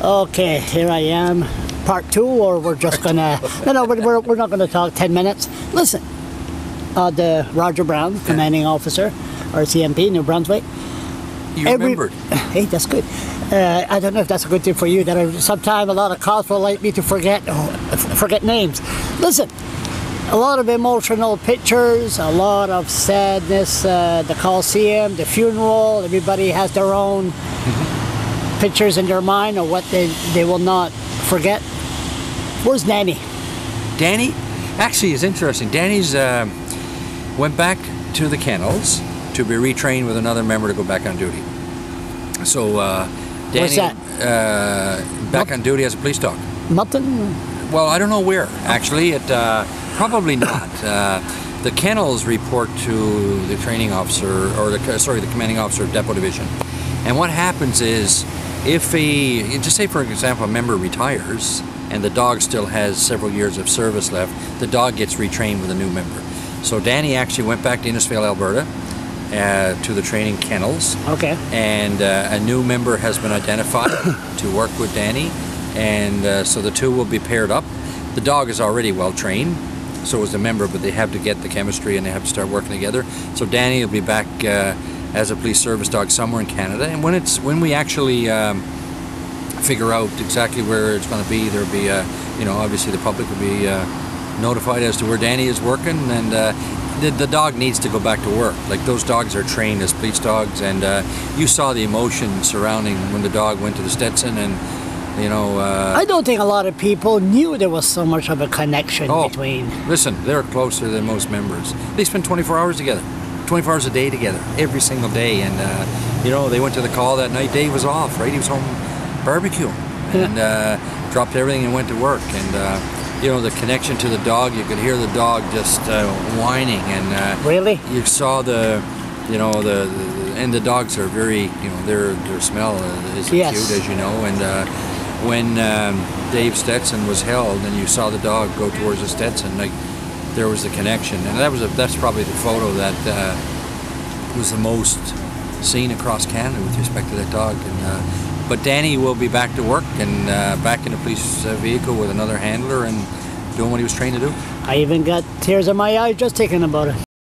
Okay, here I am. Part two, or we're just gonna... No, we're not gonna talk 10 minutes. Listen, the Roger Brown, commanding officer, RCMP, New Brunswick. You remembered. Hey, that's good. I don't know if that's a good thing for you, that sometimes a lot of cops will like me to forget names. Listen, a lot of emotional pictures, a lot of sadness, the Coliseum, the funeral, everybody has their own pictures in their mind of what they will not forget. Where's Danny? Danny? Actually, it's interesting. Danny's went back to the kennels to be retrained with another member to go back on duty. So Danny, what's that? Back on duty as a police dog. Nothing? Well, I don't know where. Actually, it probably not. The kennels report to the training officer, or the commanding officer of Depot Division. And what happens is, if just say for example, a member retires and the dog still has several years of service left, the dog gets retrained with a new member. So Danny actually went back to Innisfail, Alberta, to the training kennels. Okay. And a new member has been identified to work with Danny, and so the two will be paired up. The dog is already well trained, so is the member, but they have to get the chemistry and they have to start working together. So Danny will be back as a police service dog somewhere in Canada, and when we actually figure out exactly where it's going to be, there'll be obviously the public will be notified as to where Danny is working, and the dog needs to go back to work. Like, those dogs are trained as police dogs, and you saw the emotion surrounding when the dog went to the Stetson, and I don't think a lot of people knew there was so much of a connection between. Listen, they're closer than most members. They spend 24 hours together, 24 hours a day together, every single day, and they went to the call that night. Dave was off, right? He was home barbecuing, and dropped everything and went to work, and the connection to the dog, you could hear the dog just whining, and really, you saw and the dogs are very, their smell is acute, as you know, and when Dave Stetson was held and you saw the dog go towards the Stetson, like, there was the connection, and that's probably the photo that was the most seen across Canada with respect to that dog. And but Danny will be back to work and back in a police vehicle with another handler and doing what he was trained to do. I even got tears in my eyes just thinking about it.